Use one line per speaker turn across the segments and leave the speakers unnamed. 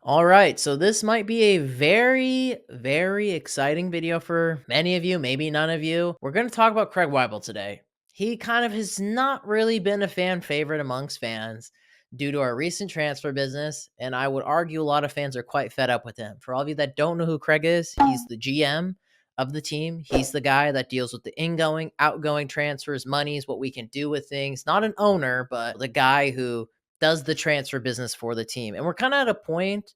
All right, so this might be a very, very exciting video for many of you, maybe none of you. We're going to talk about Craig Waibel today. He kind of has not really been a fan favorite amongst fans due to our recent transfer business, and I would argue a lot of fans are quite fed up with him. For all of you that don't know who Craig is, he's the GM of the team. He's the guy that deals with the ingoing, outgoing transfers, monies, what we can do with things. Not an owner, but the guy who does the transfer business for the team. And we're kind of at a point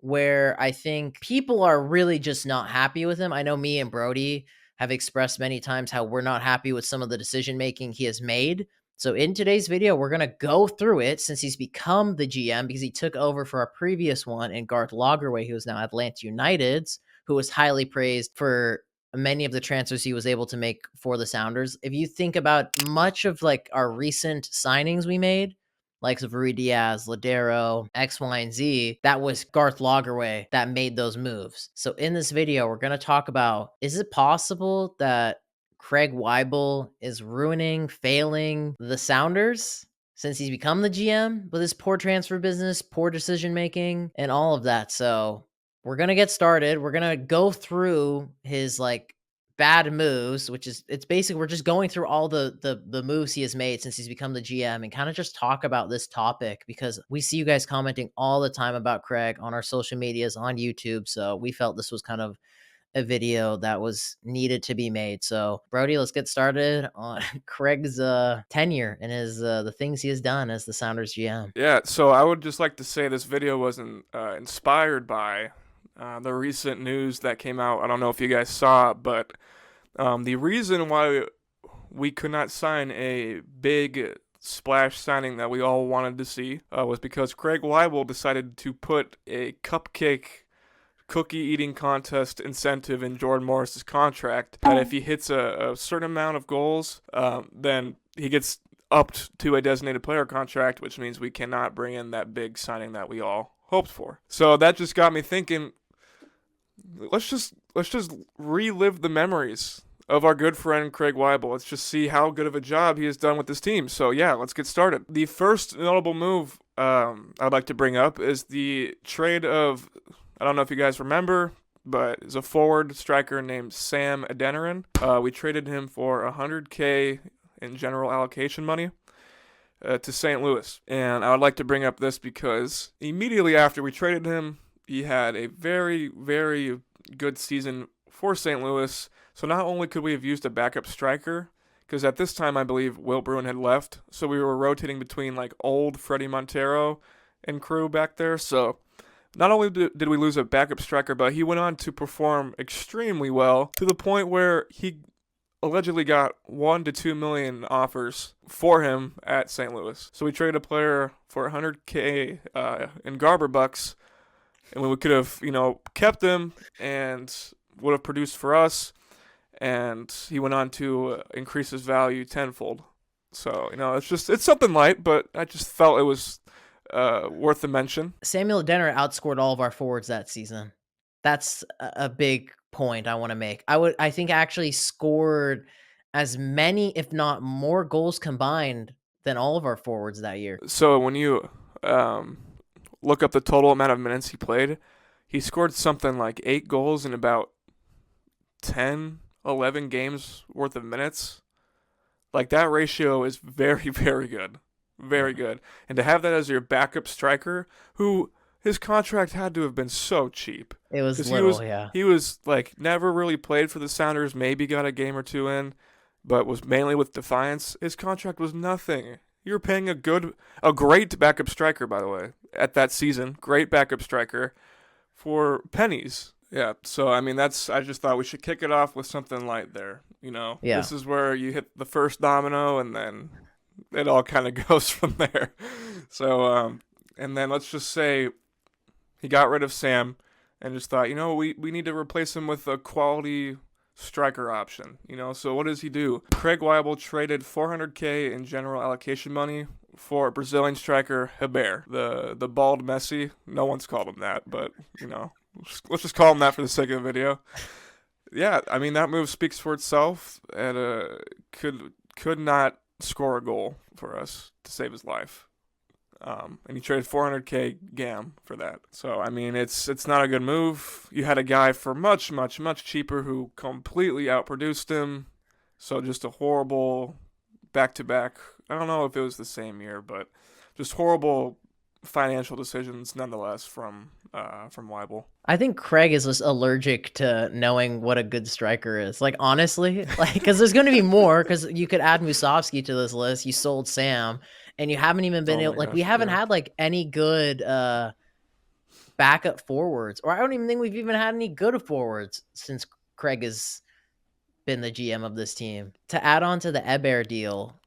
where I think people are really just not happy with him. I know me and Brody have expressed many times how we're not happy with some of the decision making he has made. So in today's video, we're going to go through it since he's become the GM because he took over for our previous one in Garth Lagerwey, who is now Atlanta United's, who was highly praised for many of the transfers he was able to make for the Sounders. If you think about much of like our recent signings we made, likes of Rui Diaz, Ladero, X, Y, and Z, that was Garth Lagerwey that made those moves. So in this video, we're going to talk about, is it possible that Craig Waibel is ruining, failing the Sounders since he's become the GM with his poor transfer business, poor decision making, and all of that? So we're going to get started. We're going to go through his like bad moves, which is it's basically we're just going through all the moves he has made since he's become the GM and kind of just talk about this topic because we see you guys commenting all the time about Craig on our social medias on YouTube. So we felt this was kind of a video that was needed to be made. So Brody, let's get started on Craig's tenure and his the things he has done as the Sounders GM.
Yeah, so I would just like to say this video was inspired by the recent news that came out. I don't know if you guys saw it, but the reason why we could not sign a big splash signing that we all wanted to see was because Craig Waibel decided to put a cupcake cookie eating contest incentive in Jordan Morris's contract that if he hits a certain amount of goals, then he gets upped to a designated player contract, which means we cannot bring in that big signing that we all hoped for. So that just got me thinking, let's just relive the memories of our good friend Craig Waibel. Let's just see how good of a job he has done with this team. So yeah, let's get started. The first notable move I'd like to bring up is the trade of, I don't know if you guys remember, but it's a forward striker named Sam Adeniran. We traded him for $100K in general allocation money to St. Louis. And I would like to bring up this because immediately after we traded him, he had a very, very good season for St. Louis. So not only could we have used a backup striker, because at this time I believe Will Bruin had left, so we were rotating between like old Freddie Montero and crew back there. So not only did we lose a backup striker, but he went on to perform extremely well to the point where he allegedly got 1 to 2 million offers for him at St. Louis. So we traded a player for 100K in Garber bucks, and we could have, kept him and would have produced for us. And he went on to increase his value tenfold. So, it's something light, but I just felt it was worth the mention.
Samuel Denner outscored all of our forwards that season. That's a big point I want to make. I think actually scored as many, if not more, goals combined than all of our forwards that year.
So when you look up the total amount of minutes he played, he scored something like 8 goals in about 10, 11 games worth of minutes. Like, that ratio is very, very good. Very good. And to have that as your backup striker, who his contract had to have been so cheap.
It was
'Cause
little, yeah.
He was like never really played for the Sounders, maybe got a game or two in, but was mainly with Defiance. His contract was nothing. You were paying a great backup striker, by the way, at that season. Great backup striker for pennies. Yeah, so I just thought we should kick it off with something light there.
Yeah.
This is where you hit the first domino and then it all kind of goes from there. So, and then let's just say he got rid of Sam and just thought, we need to replace him with a quality striker option. So what does he do? Craig Waibel traded $400K in general allocation money for Brazilian striker Heber, the bald Messi. No one's called him that, but let's just call him that for the sake of the video. Yeah, that move speaks for itself, and could not score a goal for us to save his life. And he traded 400K GAM for that. So I mean, it's not a good move. You had a guy for much, much, much cheaper who completely outproduced him. So just a horrible back to back. I don't know if it was the same year, but just horrible financial decisions nonetheless from Waibel.
I think Craig is just allergic to knowing what a good striker is. Like, honestly, like, because there's going to be more. Because you could add Musovski to this list. You sold Sam, and you haven't even been
Oh
able.
my
Like, we
gosh,
haven't
yeah.
had like any good backup forwards, or I don't even think we've even had any good forwards since Craig has been the GM of this team. To add on to the Eber deal,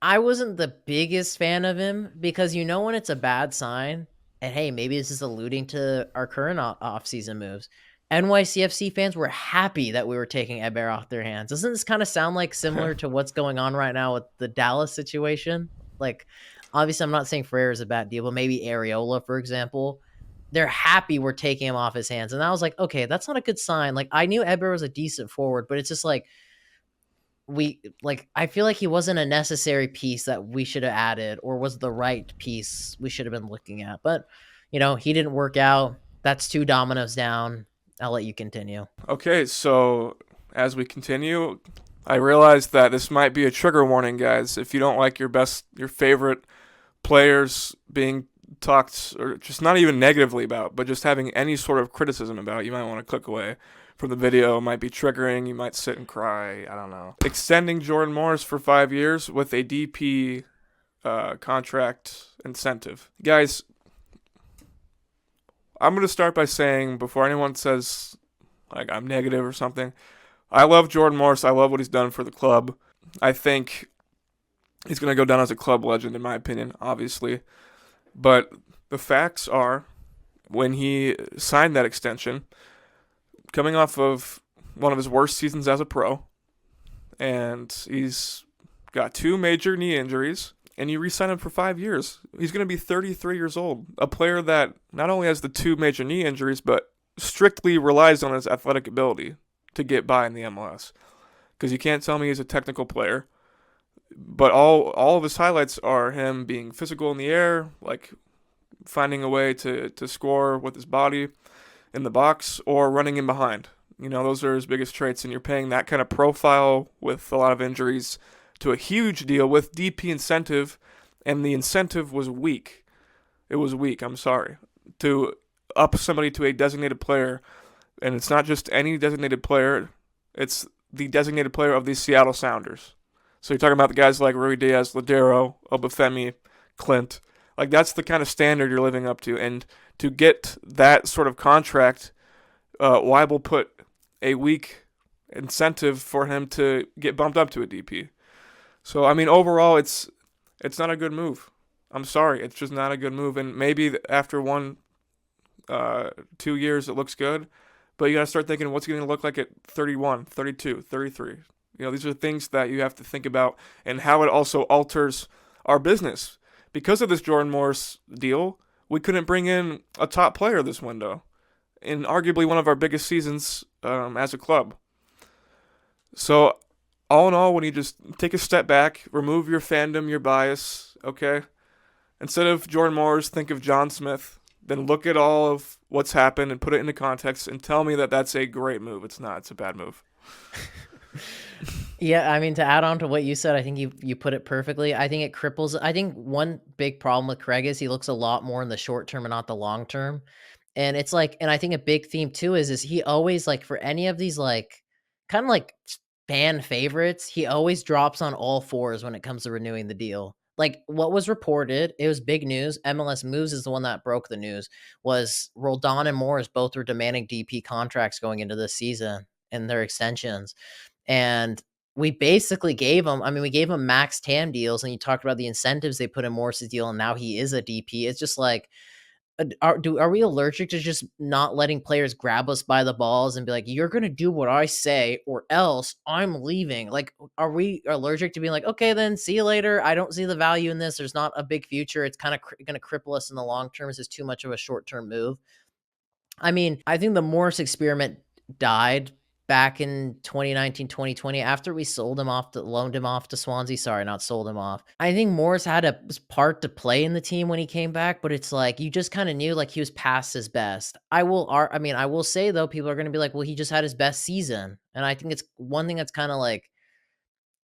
I wasn't the biggest fan of him because you know when it's a bad sign, and hey, maybe this is alluding to our current off-season moves. NYCFC fans were happy that we were taking Eber off their hands. Doesn't this kind of sound like similar to what's going on right now with the Dallas situation? Like, obviously, I'm not saying Ferrer is a bad deal, but maybe Areola, for example. They're happy we're taking him off his hands. And I was like, okay, that's not a good sign. Like, I knew Eber was a decent forward, but it's just like, I feel like he wasn't a necessary piece that we should have added or was the right piece we should have been looking at. But, he didn't work out. That's 2 dominoes down. I'll let you continue.
Okay, so as we continue, I realize that this might be a trigger warning, guys. If you don't like your favorite players being talked, or just not even negatively about, but just having any sort of criticism about, you might want to click away from the video. It might be triggering. You might sit and cry. I don't know. Extending Jordan Morris for 5 years with a DP contract incentive. Guys, I'm going to start by saying, before anyone says like I'm negative or something, I love Jordan Morris. I love what he's done for the club. I think he's going to go down as a club legend, in my opinion, obviously. But the facts are, when he signed that extension, coming off of one of his worst seasons as a pro, and he's got 2 major knee injuries, and you re-sign him for 5 years. He's going to be 33 years old. A player that not only has the 2 major knee injuries, but strictly relies on his athletic ability to get by in the MLS. Because you can't tell me he's a technical player. But all of his highlights are him being physical in the air, like finding a way to score with his body in the box, or running in behind. Those are his biggest traits, and you're paying that kind of profile with a lot of injuries to a huge deal with DP incentive, and the incentive was weak. It was weak, I'm sorry. To up somebody to a designated player, and it's not just any designated player, it's the designated player of the Seattle Sounders. So you're talking about the guys like Rui Diaz, Ladero, Obafemi, Clint. Like, that's the kind of standard you're living up to. And to get that sort of contract, Waibel put a weak incentive for him to get bumped up to a DP. So, I mean, overall, it's not a good move. I'm sorry. It's just not a good move. And maybe after 2 years, it looks good. But you got to start thinking, what's it going to look like at 31, 32, 33? These are things that you have to think about, and how it also alters our business. Because of this Jordan Morris deal, we couldn't bring in a top player this window in arguably one of our biggest seasons as a club. So, all in all, when you just take a step back, remove your fandom, your bias, okay? Instead of Jordan Morris, think of John Smith. Then look at all of what's happened and put it into context and tell me that that's a great move. It's not. It's a bad move.
Yeah, I mean, to add on to what you said, I think you put it perfectly. I think it cripples. I think one big problem with Craig is he looks a lot more in the short term and not the long term. And it's like, and I think a big theme too is he always, like, for any of these like kind of like fan favorites, he always drops on all fours when it comes to renewing the deal. Like, what was reported, it was big news. MLS Moves is the one that broke the news. Was Roldan and Morris both were demanding DP contracts going into this season and their extensions. And we basically gave him, I mean, we gave him max TAM deals, and you talked about the incentives they put in Morris's deal, and now he is a DP. It's just like, are we allergic to just not letting players grab us by the balls and be like, you're gonna do what I say or else I'm leaving? Like, are we allergic to being like, okay, then see you later? I don't see the value in this. There's not a big future. It's kind of gonna cripple us in the long term. This is too much of a short term move. I mean, I think the Morris experiment died back in 2019, 2020, after we loaned him off to Swansea. Sorry, not sold him off. I think Morris had a part to play in the team when he came back, but it's like you just kind of knew like he was past his best. I mean, I will say though, people are going to be like, well, he just had his best season, and I think it's one thing that's kind of like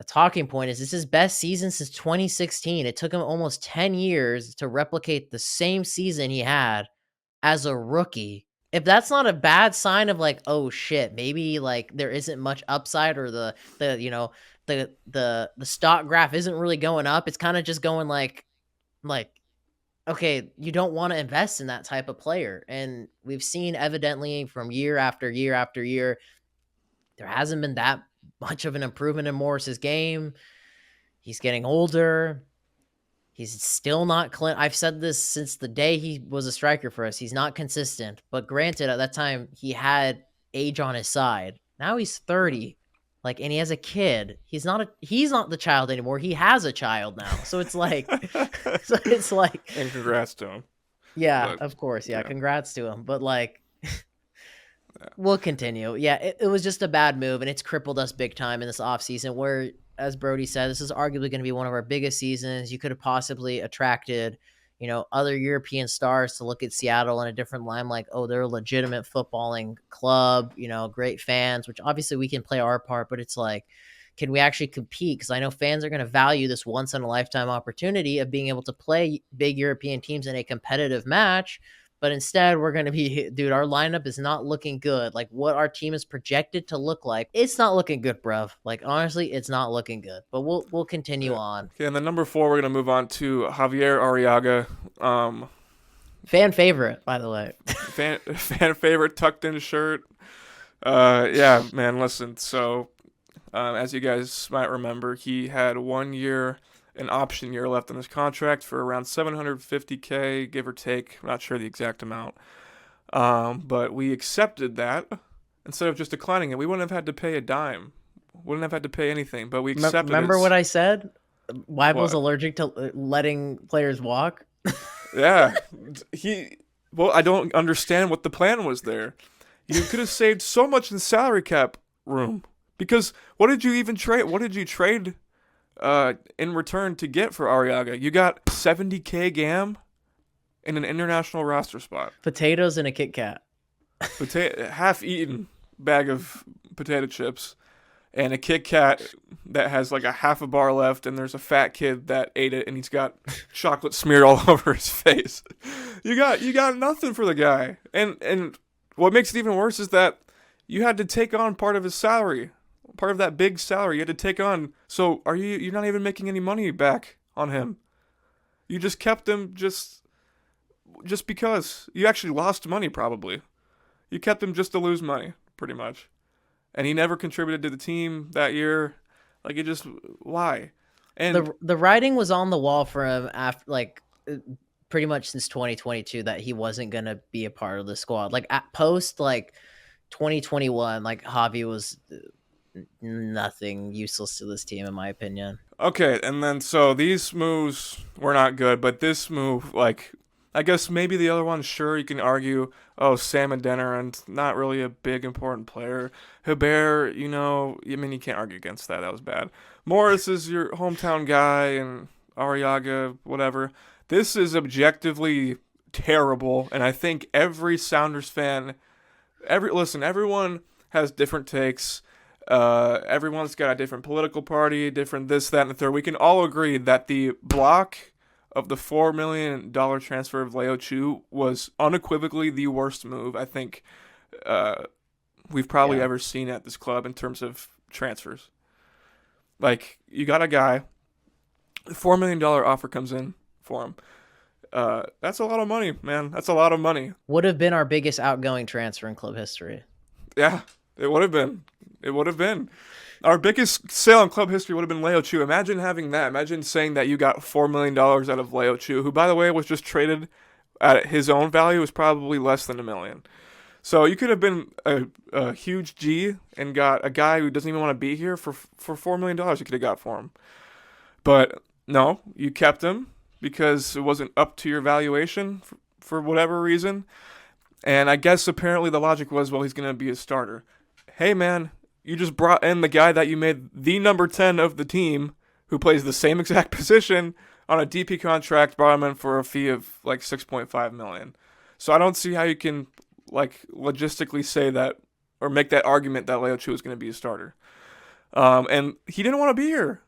a talking point is this his best season since 2016. It took him almost 10 years to replicate the same season he had as a rookie. If that's not a bad sign of like, oh shit, maybe like there isn't much upside or the stock graph isn't really going up. It's kind of just going like okay, you don't want to invest in that type of player. And we've seen evidently from year after year after year, there hasn't been that much of an improvement in Morris's game. He's getting older. He's still not I've said this since the day he was a striker for us. He's not consistent. But granted, at that time, he had age on his side. Now he's 30. Like, and he has a kid. He's not the child anymore. He has a child now. So it's like so it's like
And congrats to him.
yeah,
But
of course. Yeah,
yeah,
congrats to him. But like
yeah.
we'll continue. Yeah, it was just a bad move, and it's crippled us big time in this offseason where, as Brody said, this is arguably going to be one of our biggest seasons. You could have possibly attracted, other European stars to look at Seattle in a different line, like, oh, they're a legitimate footballing club, great fans, which obviously we can play our part, but it's like, can we actually compete? Because I know fans are going to value this once in a lifetime opportunity of being able to play big European teams in a competitive match. But instead, we're going to be, dude, our lineup is not looking good. Like what our team is projected to look like, it's not looking good, bruv. Like, honestly, it's not looking good. But we'll continue
Yeah.
on.
Okay, and then number 4, we're gonna move on to Javier Arriaga.
Fan favorite, by the way.
Fan favorite, tucked in shirt. Yeah, man. Listen, so as you guys might remember, he had 1 year, an option year left on his contract for around 750K, give or take. I'm not sure the exact amount. But we accepted that instead of just declining it. We wouldn't have had to pay a dime. Wouldn't have had to pay anything, but we accepted
Remember
it.
what I said? Waibel's
What?
allergic to letting players walk.
Yeah. Well, I don't understand what the plan was there. You could have saved so much in salary cap room. Because what did you even trade? What did you trade in return to get for Arriaga? You got 70K GAM in an international roster spot.
Potatoes and a Kit Kat.
Half-eaten bag of potato chips. And a Kit Kat that has like a half a bar left, and there's a fat kid that ate it, and he's got chocolate smeared all over his face. You got nothing for the guy, and what makes it even worse is that you had to take on part of his salary, part of that big salary. You had to take on. So you're not even making any money back on him. You just kept him just because you actually lost money probably. You kept him just to lose money, pretty much. And he never contributed to the team that year. Like, why? And
the writing was on the wall for him after, pretty much since 2022 that he wasn't going to be a part of the squad. Like, at post, 2021, Javi was nothing, useless to this team, in my opinion.
okay, and then so these moves were not good, but this move, I guess maybe the other one, sure, you can argue, oh, Sam and Denner, and not really a big, important player. Hebert, I mean, you can't argue against that. That was bad. Morris is your hometown guy, and Arriaga, whatever. This is objectively terrible, and I think every Sounders fan, everyone has different takes. Everyone's got a different political party, different this, that, and the third. We can all agree that the block of the $4 million transfer of Leo Chu was unequivocally the worst move I think we've probably ever seen at this club in terms of transfers. Like, you got a guy, the $4 million offer comes in for him. That's a lot of money, man. That's a lot of money.
Would have been our biggest outgoing transfer in club history.
Yeah, it would have been. It would have been. Our biggest sale in club history would have been Leo Chu. Imagine having that. Imagine saying that you got $4 million out of Leo Chu, who, by the way, was just traded at his own value, was probably less than $1 million. So you could have been a huge G and got a guy who doesn't even want to be here for $4 million you could have got for him. But no, you kept him because it wasn't up to your valuation for whatever reason. And I guess apparently the logic was, well, he's going to be a starter. hey man, you just brought in the guy that you made the number 10 of the team, who plays the same exact position on a DP contract, brought him in for a fee of like 6.5 million. So I don't see how you can like logistically say that or make that argument that Leo Chu is going to be a starter. And he didn't want to be here.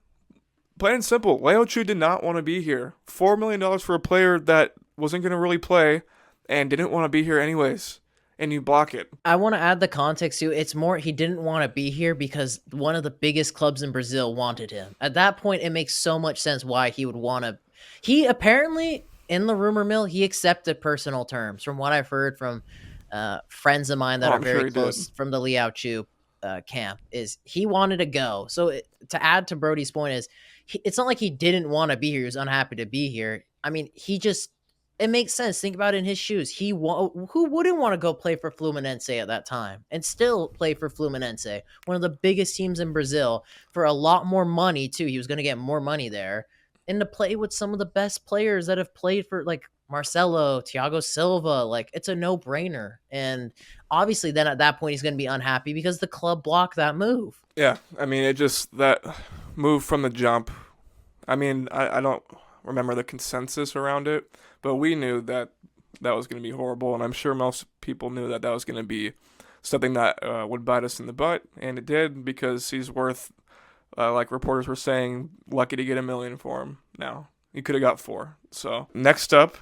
Plain and simple, Leo Chu did not want to be here. $4 million for a player that wasn't going to really play and didn't want to be here anyways. And you block it.
I want to add the context too. It's more he didn't want to be here because one of the biggest clubs in Brazil wanted him. At that point, it makes so much sense why he would want to. He apparently, in the rumor mill, he accepted personal terms. From what I've heard from friends of mine that
Oh,
are
I'm sure
very
he did.
close from the Liao Chu camp, is he wanted to go. So to add to Brody's point is, it's not like he didn't want to be here. He was unhappy to be here. I mean, he just it makes sense. Think about it in his shoes. Who wouldn't want to go play for Fluminense at that time and still play for Fluminense, one of the biggest teams in Brazil, for a lot more money too. He was going to get more money there, and to play with some of the best players that have played for like Marcelo, Thiago Silva. Like it's a no brainer. And obviously, then at that point, he's going to be unhappy because the club blocked that move.
Yeah, I mean, it just, that move from the jump. I mean, I don't remember the consensus around it, but we knew that that was going to be horrible, and I'm sure most people knew that that was going to be something that would bite us in the butt, and it did, because he's worth, like reporters were saying, lucky to get $1 million for him now. He could have got 4. So next up,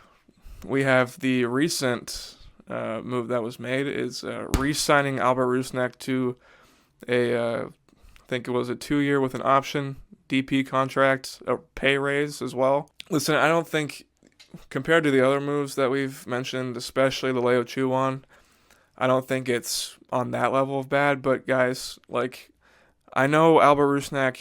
we have the recent move that was made is re-signing Albert Rusnak to I think it was a 2-year with an option, DP contract, a pay raise as well. Listen, I don't think, compared to the other moves that we've mentioned, especially the Leo Chu one, I don't think it's on that level of bad. But guys, like, I know Albert Rusnak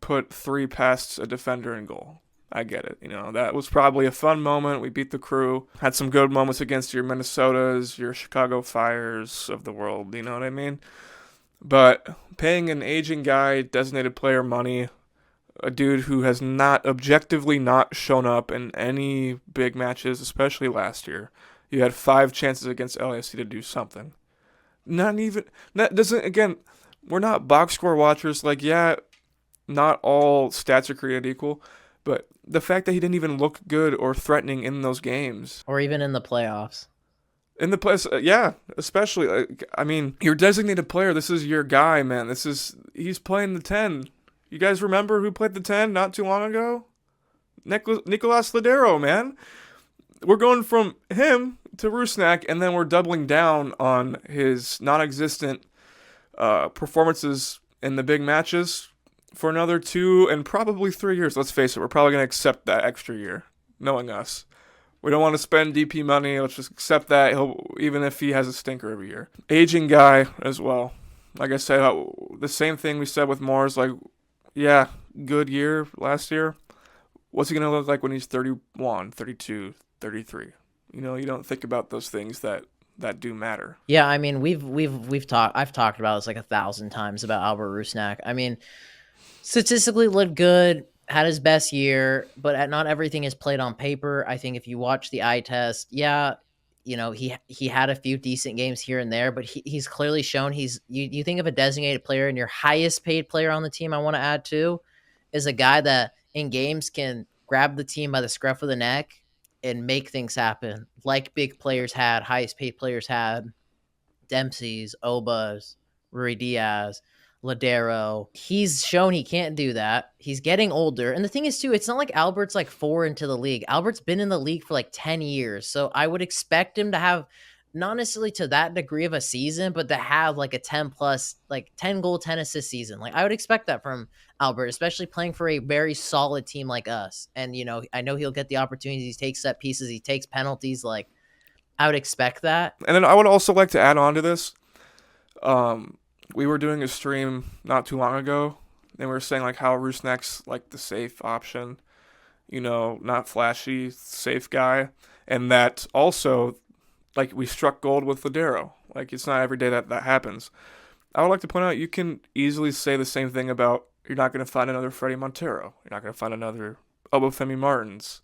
put 3 past a defender in goal. I get it. That was probably a fun moment. We beat the Crew. Had some good moments against your Minnesotas, your Chicago Fires of the world. You know what I mean? But paying an aging guy designated player money, a dude who has not objectively not shown up in any big matches, especially last year. You had 5 chances against LAFC to do something. Not even, that doesn't, again, we're not box score watchers. Like, yeah, not all stats are created equal, but the fact that he didn't even look good or threatening in those games.
Or even in the playoffs.
In the place, yeah, especially. I mean, your designated player, this is your guy, man. He's playing the 10. You guys remember who played the 10 not too long ago? Nicolas Ladero, man. We're going from him to Rusnak, and then we're doubling down on his non-existent performances in the big matches for another 2 and probably 3 years. Let's face it, we're probably going to accept that extra year, knowing us. We don't want to spend DP money. Let's just accept that, even if he has a stinker every year. Aging guy as well. Like I said, the same thing we said with Morris. Like, yeah, good year last year. What's he going to look like when he's 31, 32, 33? You don't think about those things that do matter.
Yeah, I mean, I've talked about this like 1,000 times about Albert Rusnak. I mean, statistically looked good, had his best year, but not everything is played on paper. I think if you watch the eye test, yeah, he had a few decent games here and there, but he's clearly shown you think of a designated player, and your highest paid player on the team, I want to add to, is a guy that in games can grab the team by the scruff of the neck and make things happen, like big players had, highest paid players had, Dempsey's, Oba's, Rui Diaz, Ladero. He's shown he can't do that. He's getting older. And the thing is, too, it's not like Albert's like 4 into the league. Albert's been in the league for like 10 years. So I would expect him to have, not necessarily to that degree of a season, but to have like a 10 plus, like 10 goal, 10 assist season. Like I would expect that from Albert, especially playing for a very solid team like us. And, I know he'll get the opportunities. He takes set pieces. He takes penalties. Like I would expect that.
And then I would also like to add on to this. We were doing a stream not too long ago, and we were saying like how Rusnak's like the safe option, not flashy, safe guy, and that also, like, we struck gold with Ladero. Like, it's not every day that happens. I would like to point out, you can easily say the same thing about, you're not going to find another Freddie Montero. You're not going to find another Obafemi Martins.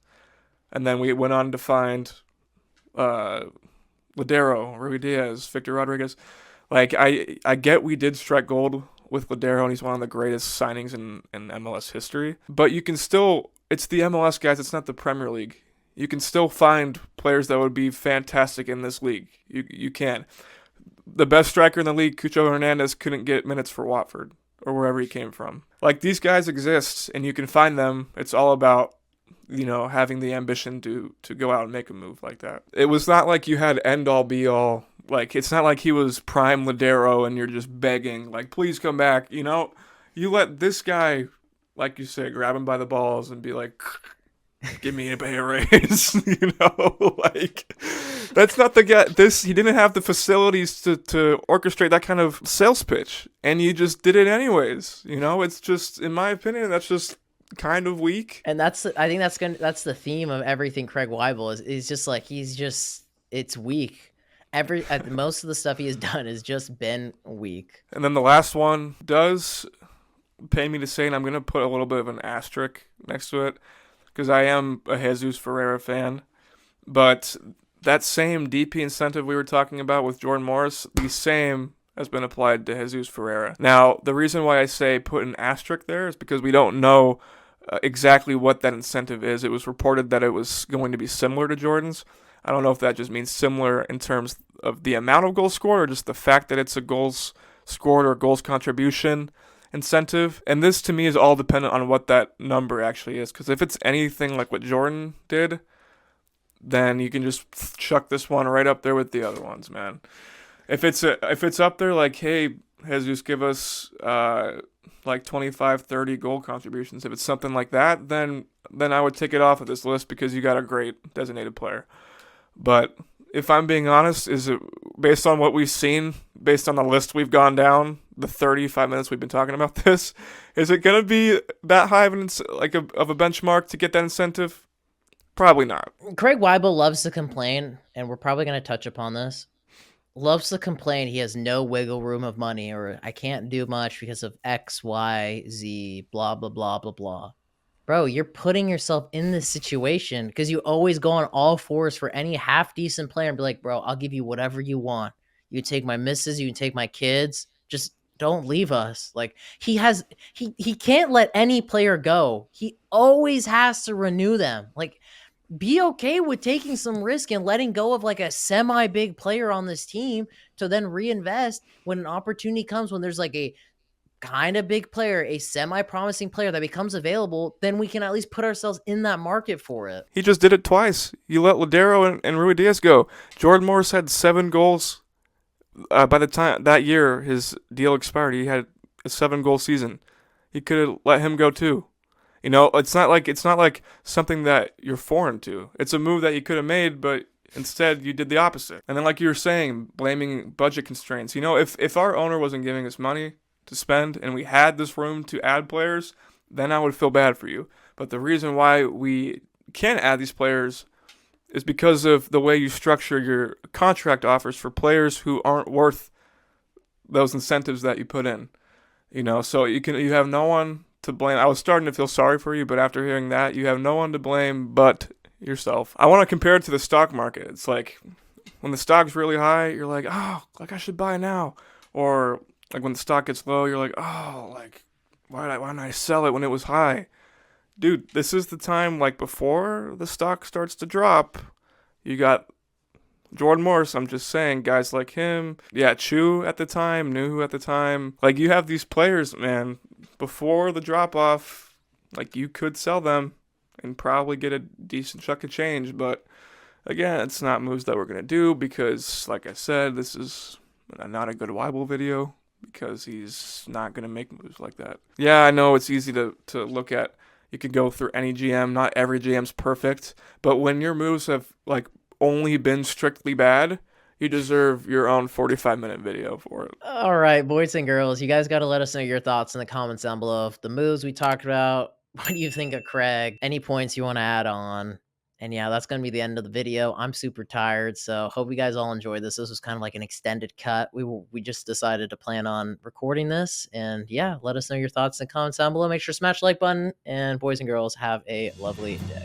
And then we went on to find Ladero, Rui Diaz, Victor Rodriguez. Like I get we did strike gold with Ladero, and he's one of the greatest signings in MLS history. But you can still, it's the MLS guys. It's not the Premier League. You can still find players that would be fantastic in this league. You can. The best striker in the league, Cucho Hernandez, couldn't get minutes for Watford or wherever he came from. Like, these guys exist, and you can find them. It's all about, having the ambition to go out and make a move like that. It was not like you had end all be all. Like, it's not like he was prime Ladero and you're just begging, like, please come back. You let this guy, like you say, grab him by the balls and be like, give me a pay raise. Like, that's not the guy. He didn't have the facilities to orchestrate that kind of sales pitch, and you just did it anyways. It's just, in my opinion, that's just kind of weak.
And I think that's the theme of everything Craig Waibel is just like, it's weak. Most of the stuff he has done has just been weak.
And then the last one does pain me to say, and I'm gonna put a little bit of an asterisk next to it, because I am a Jesus Ferreira fan. But that same DP incentive we were talking about with Jordan Morris, the same has been applied to Jesus Ferreira. Now, the reason why I say put an asterisk there is because we don't know exactly what that incentive is. It was reported that it was going to be similar to Jordan's. I don't know if that just means similar in terms of the amount of goals scored or just the fact that it's a goals scored or goals contribution incentive. And this, to me, is all dependent on what that number actually is. Because if it's anything like what Jordan did, then you can just chuck this one right up there with the other ones, man. If it's up there like, hey, Jesus, give us like 25, 30 goal contributions. If it's something like that, then I would take it off of this list because you got a great designated player. But if I'm being honest, is it based on what we've seen, based on the list we've gone down, the 35 minutes we've been talking about this, is it going to be that high of a benchmark to get that incentive? Probably not.
Craig Waibel loves to complain, and we're probably going to touch upon this. Loves to complain he has no wiggle room of money, or I can't do much because of X, Y, Z, blah, blah, blah, blah, blah. Bro, you're putting yourself in this situation because you always go on all fours for any half-decent player and be like, bro, I'll give you whatever you want. You can take my missus, you can take my kids. Just don't leave us. Like, he can't let any player go. He always has to renew them. Like, be okay with taking some risk and letting go of like a semi-big player on this team to then reinvest when an opportunity comes, when there's like a kind of big player, a semi-promising player that becomes available, then we can at least put ourselves in that market for it.
He just did it twice. You let Ladero and Rui Diaz go. Jordan Morris had 7 goals. By the time that year his deal expired, he had a 7-goal season. You could have let him go too. It's not like something that you're foreign to. It's a move that you could have made, but instead you did the opposite. And then, like you were saying, blaming budget constraints. If our owner wasn't giving us money to spend and we had this room to add players, then I would feel bad for you. But the reason why we can't add these players is because of the way you structure your contract offers for players who aren't worth those incentives that you put in. So you have no one to blame. I was starting to feel sorry for you, but after hearing that, you have no one to blame but yourself. I want to compare it to the stock market. It's like when the stock's really high, you're like, oh, like I should buy now. Or like when the stock gets low, you're like, oh, like why didn't I sell it when it was high? Dude, this is the time, like before the stock starts to drop. You got Jordan Morris, I'm just saying, guys like him. Yeah, Chu at the time, Nuhu at the time. Like, you have these players, man, before the drop-off, like, you could sell them and probably get a decent chunk of change. But, again, it's not moves that we're going to do because, like I said, this is not a good Waibel video because he's not going to make moves like that. Yeah, I know it's easy to look at. You could go through any GM. Not every GM's perfect. But when your moves have, like, only been strictly bad, you deserve your own 45-minute video for it.
All right, boys and girls, you guys got to let us know your thoughts in the comments down below. Of the moves we talked about, what do you think of Craig? Any points you want to add on? And yeah, that's going to be the end of the video. I'm super tired, so hope you guys all enjoyed this. This was kind of like an extended cut. We just decided to plan on recording this. And yeah, let us know your thoughts in the comments down below. Make sure to smash the like button. And boys and girls, have a lovely day.